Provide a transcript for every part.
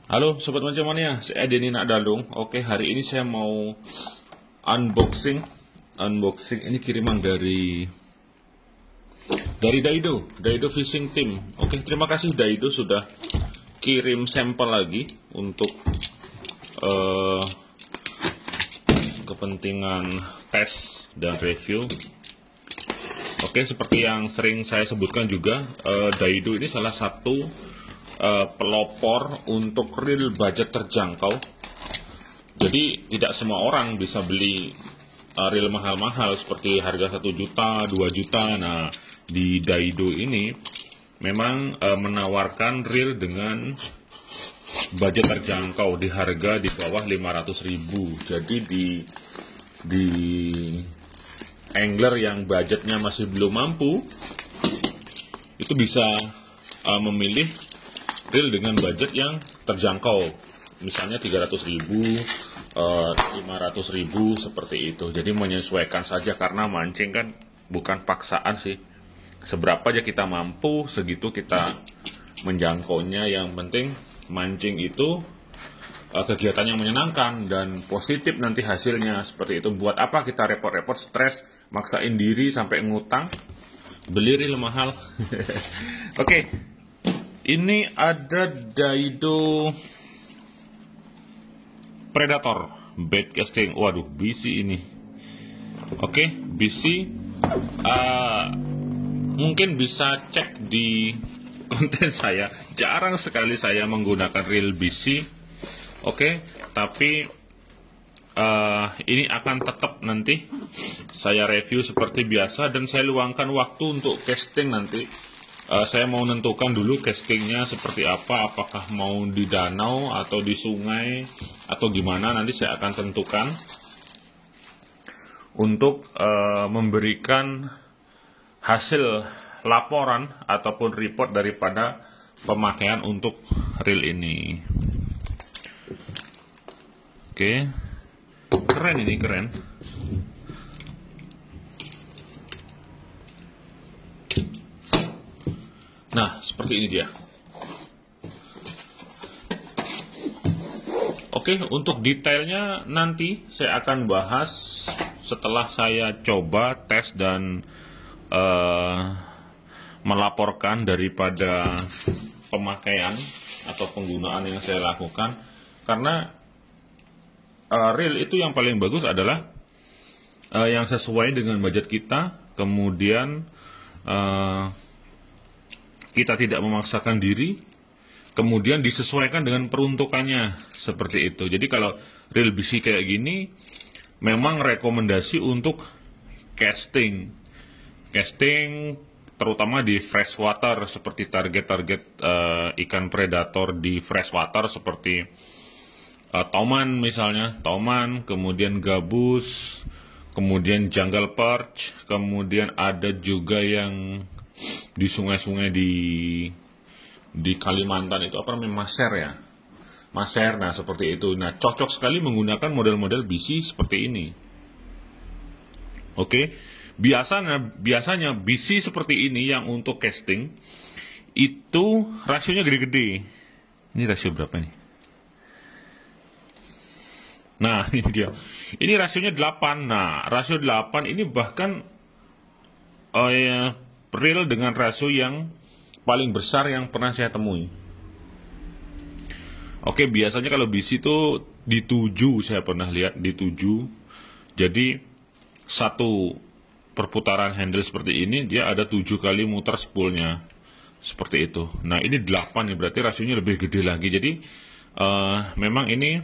Halo Sobat Mancamania, saya Denny Nakdalung. Oke, hari ini saya mau unboxing ini kiriman dari Daido Fishing Team. Oke, terima kasih Daido sudah kirim sampel lagi untuk kepentingan tes dan review. Oke, seperti yang sering saya sebutkan juga, Daido ini salah satu pelopor untuk reel budget terjangkau. Jadi tidak semua orang bisa beli reel mahal-mahal seperti harga 1 juta, 2 juta. Nah, di Daido ini memang menawarkan reel dengan budget terjangkau di harga di bawah 500.000. Jadi di angler yang budgetnya masih belum mampu itu bisa memilih reel dengan budget yang terjangkau, misalnya 300.000, 500.000 seperti itu. Jadi menyesuaikan saja, karena mancing kan bukan paksaan sih. Seberapa aja kita mampu, segitu kita menjangkaunya. Yang penting mancing itu kegiatan yang menyenangkan dan positif nanti hasilnya, seperti itu. Buat apa kita repot-repot stres, maksain diri sampai ngutang beli reel mahal. Oke. Ini ada Daido Predator bait casting. Waduh, BC ini. Oke, BC. Mungkin bisa cek di konten saya. Jarang sekali saya menggunakan reel BC. Oke, tapi ini akan tetap nanti saya review seperti biasa, dan saya luangkan waktu untuk casting nanti. Saya mau menentukan dulu castingnya seperti apa, apakah mau di danau atau di sungai atau gimana, nanti saya akan tentukan untuk memberikan hasil laporan ataupun report daripada pemakaian untuk reel ini. Oke, keren ini, keren. Nah, seperti ini dia. Oke, untuk detailnya nanti saya akan bahas setelah saya coba, tes, dan melaporkan daripada pemakaian atau penggunaan yang saya lakukan. Karena reel itu yang paling bagus adalah yang sesuai dengan budget kita, kemudian kita tidak memaksakan diri, kemudian disesuaikan dengan peruntukannya, seperti itu. Jadi kalau reel BC kayak gini, memang rekomendasi untuk casting terutama di freshwater, seperti target-target ikan predator di freshwater seperti toman misalnya, kemudian gabus, kemudian jungle perch, kemudian ada juga yang di sungai-sungai di Kalimantan itu apa namanya, Maser. Nah, seperti itu. Nah, cocok sekali menggunakan model-model BC seperti ini. Oke. Biasanya BC seperti ini yang untuk casting itu rasionya gede-gede. Ini rasio berapa nih? Nah, ini dia. Ini rasionya 8. Nah, rasio 8 ini bahkan reel dengan rasio yang paling besar yang pernah saya temui. Oke, biasanya kalau BC itu di 7, saya pernah lihat di 7. Jadi satu perputaran handle seperti ini, dia ada 7 kali muter spoolnya, seperti itu. Nah, ini 8 nih, berarti rasionya lebih gede lagi. Jadi memang ini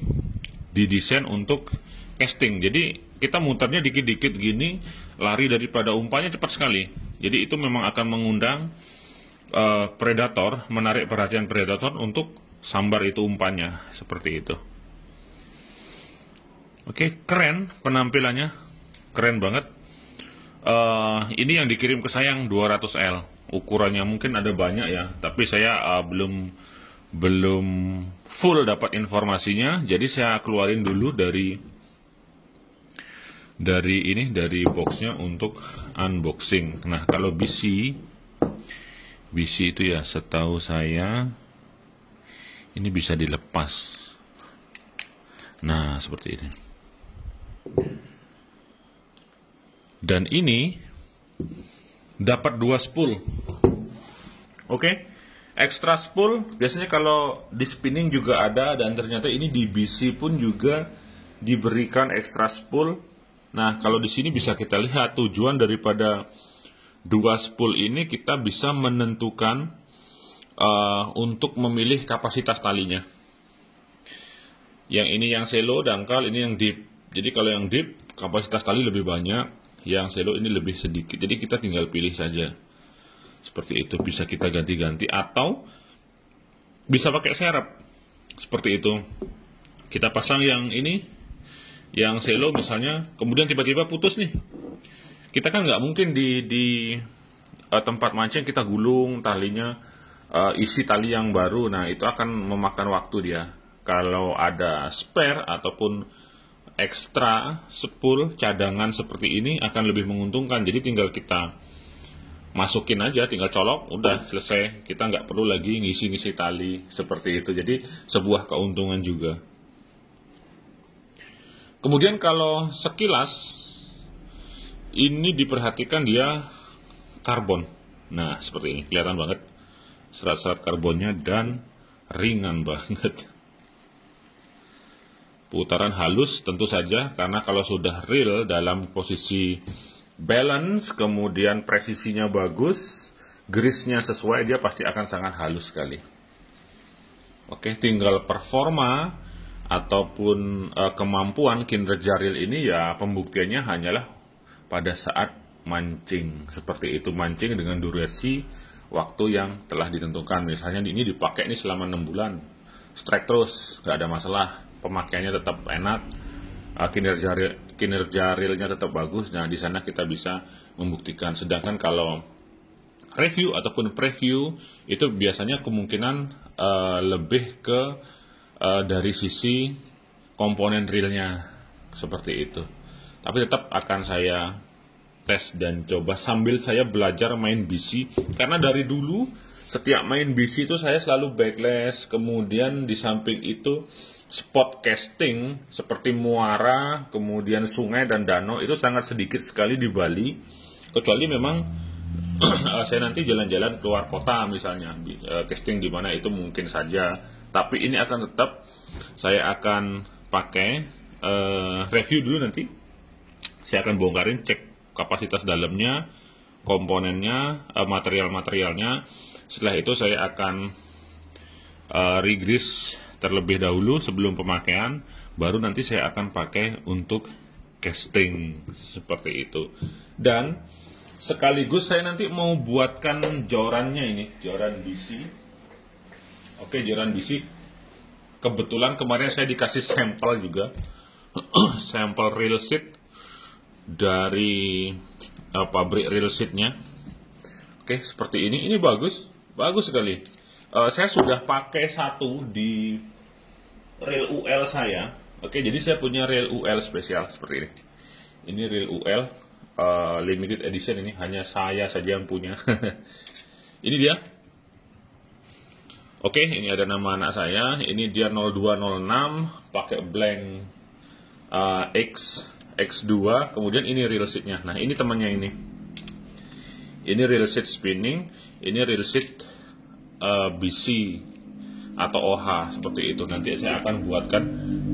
didesain untuk casting. Jadi kita muternya dikit-dikit gini, lari daripada umpannya cepat sekali. Jadi itu memang akan mengundang predator, menarik perhatian predator untuk sambar itu umpannya, seperti itu. Oke, keren penampilannya, keren banget. Ini yang dikirim ke saya yang 200L. Ukurannya mungkin ada banyak ya, tapi saya belum full dapat informasinya. Jadi saya keluarin dulu dari boxnya untuk unboxing. Nah, kalau BC itu ya, setahu saya Ini bisa dilepas. Nah, seperti ini. Dan ini dapat 2 spool. Oke. Extra spool biasanya kalau di spinning juga ada, dan ternyata ini di BC pun juga diberikan extra spool. Nah, kalau di sini bisa kita lihat tujuan daripada 2 spool ini, kita bisa menentukan untuk memilih kapasitas talinya. Yang ini yang shallow dangkal, ini yang deep. Jadi kalau yang deep kapasitas tali lebih banyak, yang shallow ini lebih sedikit. Jadi kita tinggal pilih saja. Seperti itu, bisa kita ganti-ganti atau bisa pakai serep. Seperti itu. Kita pasang yang ini, yang shallow misalnya, kemudian tiba-tiba putus nih. Kita kan nggak mungkin di tempat mancing kita gulung talinya, isi tali yang baru. Nah, itu akan memakan waktu dia. Kalau ada spare ataupun ekstra spool cadangan seperti ini akan lebih menguntungkan. Jadi tinggal kita masukin aja, tinggal colok, udah selesai. Kita nggak perlu lagi ngisi-ngisi tali seperti itu. Jadi sebuah keuntungan juga. Kemudian kalau sekilas ini diperhatikan dia karbon. Nah, seperti ini, kelihatan banget serat-serat karbonnya dan ringan banget. Putaran halus tentu saja, karena kalau sudah real dalam posisi balance, kemudian presisinya bagus, grease-nya sesuai, dia pasti akan sangat halus sekali. Oke, tinggal performa ataupun kemampuan kinerja reel ini ya pembuktiannya hanyalah pada saat mancing. Seperti itu, mancing dengan durasi waktu yang telah ditentukan. Misalnya ini dipakai ini selama 6 bulan, strike terus, nggak ada masalah, pemakaiannya tetap enak, kinerja realnya tetap bagus. Nah, di sana kita bisa membuktikan. Sedangkan kalau review ataupun preview itu biasanya kemungkinan lebih ke dari sisi komponen realnya seperti itu. Tapi tetap akan saya tes dan coba sambil saya belajar main BC, karena dari dulu setiap main BC itu saya selalu backlash. Kemudian di samping itu spot casting seperti muara, kemudian sungai dan danau itu sangat sedikit sekali di Bali, kecuali memang saya nanti jalan-jalan keluar kota misalnya, casting di mana itu mungkin saja. Tapi ini akan tetap saya akan pakai review dulu nanti. Saya akan bongkarin, cek kapasitas dalamnya, komponennya, material-materialnya. Setelah itu saya akan regrease terlebih dahulu sebelum pemakaian, baru nanti saya akan pakai untuk casting seperti itu. Dan sekaligus saya nanti mau buatkan jorannya ini, joran BC. Oke, joran BC. Kebetulan kemarin saya dikasih sampel juga, sampel reel sheet dari pabrik reel sheetnya. Oke, seperti ini. Ini bagus, bagus sekali. Saya sudah pakai satu di reel UL saya. Oke, jadi saya punya reel UL spesial seperti ini. Ini reel UL limited edition, ini hanya saya saja yang punya. Ini dia. Oke, ini ada nama anak saya. Ini dia 0206 pakai blank X2. Kemudian ini reel sheetnya. Nah, ini temannya ini. Ini reel sheet spinning. Ini reel sheet BC atau OH seperti itu. Nanti saya akan buatkan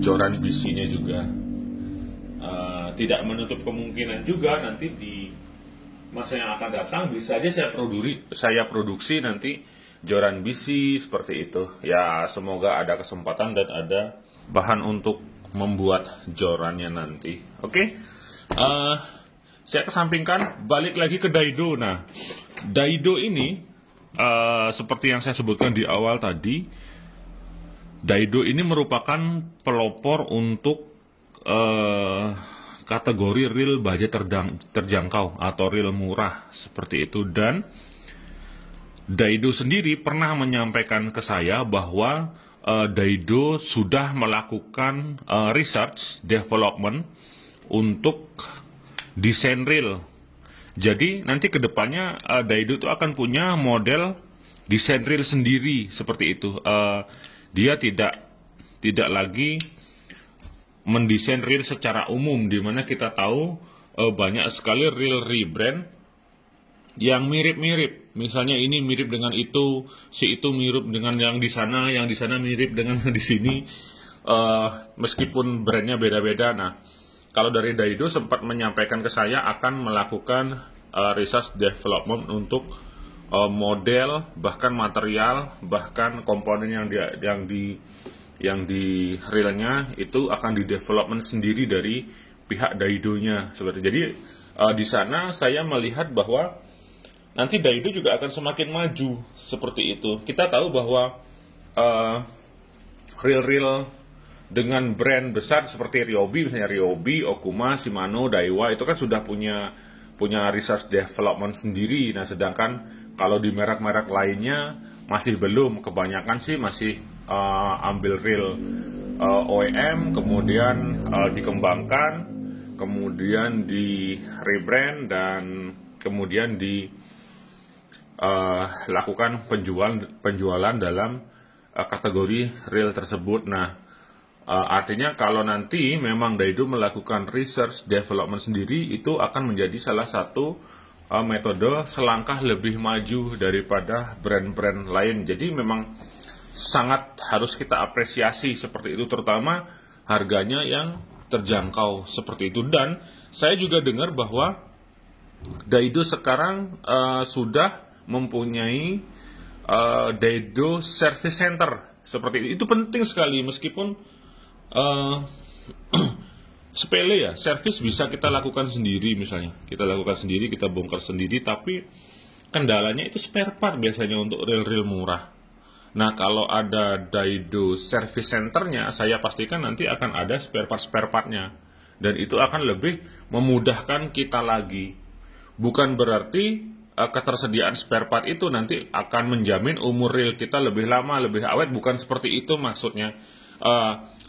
joran BC-nya juga. Tidak menutup kemungkinan juga nanti di masa yang akan datang bisa aja saya produksi nanti joran BC seperti itu. Ya, semoga ada kesempatan dan ada bahan untuk membuat jorannya nanti. Oke. Saya kesampingkan, balik lagi ke Daido. Nah, Daido ini seperti yang saya sebutkan di awal tadi, Daido ini merupakan pelopor untuk kategori reel budget terjangkau atau reel murah seperti itu. Dan Daido sendiri pernah menyampaikan ke saya bahwa Daido sudah melakukan research development untuk desain reel. Jadi nanti kedepannya Daido itu akan punya model desain reel sendiri seperti itu. dia tidak lagi mendesain reel secara umum, di mana kita tahu banyak sekali reel rebrand yang mirip-mirip. Misalnya ini mirip dengan itu, si itu mirip dengan yang di sana mirip dengan di sini, meskipun brandnya beda-beda. Nah, kalau dari Daido sempat menyampaikan ke saya akan melakukan research development untuk model, bahkan material, bahkan komponen yang di realnya itu akan di development sendiri dari pihak Daido-nya. Jadi di sana saya melihat bahwa nanti Daido juga akan semakin maju seperti itu. Kita tahu bahwa reel dengan brand besar seperti Ryobi, misalnya Ryobi, Okuma, Shimano, Daiwa itu kan sudah punya research development sendiri. Nah, sedangkan kalau di merek-merek lainnya masih belum, kebanyakan sih masih ambil reel OEM, kemudian dikembangkan, kemudian di rebrand, dan kemudian lakukan penjualan dalam kategori reel tersebut. Nah, artinya kalau nanti memang Daido melakukan research development sendiri, itu akan menjadi salah satu metode selangkah lebih maju daripada brand-brand lain. Jadi memang sangat harus kita apresiasi seperti itu, terutama harganya yang terjangkau seperti itu. Dan saya juga dengar bahwa Daido sekarang sudah mempunyai Daido Service Center seperti itu. Itu penting sekali, meskipun sepele ya, servis bisa kita lakukan sendiri, misalnya kita lakukan sendiri, kita bongkar sendiri, tapi kendalanya itu spare part biasanya untuk reel-reel murah. Nah, kalau ada Daido Service Centernya, saya pastikan nanti akan ada spare partnya, dan itu akan lebih memudahkan kita lagi. Bukan berarti ketersediaan spare part itu nanti akan menjamin umur reel kita lebih lama, lebih awet, bukan seperti itu maksudnya.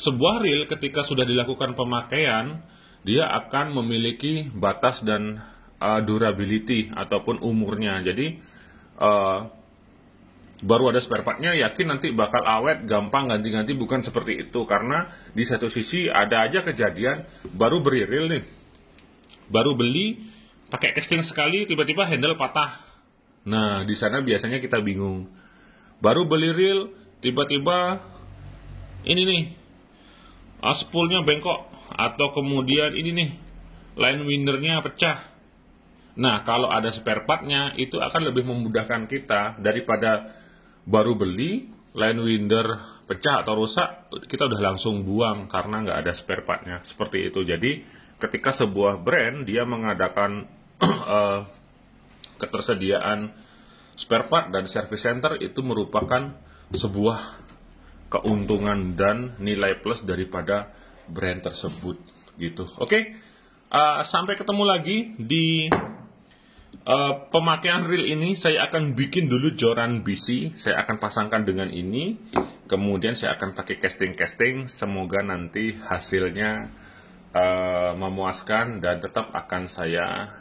Sebuah reel ketika sudah dilakukan pemakaian, dia akan memiliki batas dan durability ataupun umurnya. Jadi baru ada spare partnya, yakin nanti bakal awet, gampang ganti-ganti, bukan seperti itu. Karena di satu sisi ada aja kejadian baru beli reel nih, baru beli pakai casting sekali, tiba-tiba handle patah. Nah, di sana biasanya kita bingung. Baru beli reel, tiba-tiba ini nih spoolnya bengkok, atau kemudian ini nih line windernya pecah. Nah, kalau ada spare partnya itu akan lebih memudahkan kita daripada baru beli line winder pecah atau rusak, kita udah langsung buang karena nggak ada spare partnya seperti itu. Jadi ketika sebuah brand dia mengadakan ketersediaan spare part dan service center, itu merupakan sebuah keuntungan dan nilai plus daripada brand tersebut gitu. Oke. Sampai ketemu lagi di pemakaian reel ini. Saya akan bikin dulu joran BC, saya akan pasangkan dengan ini, kemudian saya akan pakai casting. Semoga nanti hasilnya memuaskan dan tetap akan saya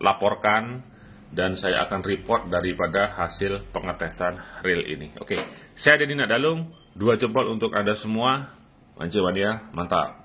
laporkan, dan saya akan report daripada hasil pengetesan reel ini. Oke, saya Deddy Nadalung, 2 jempol untuk Anda semua. Manjiwan ya, mantap.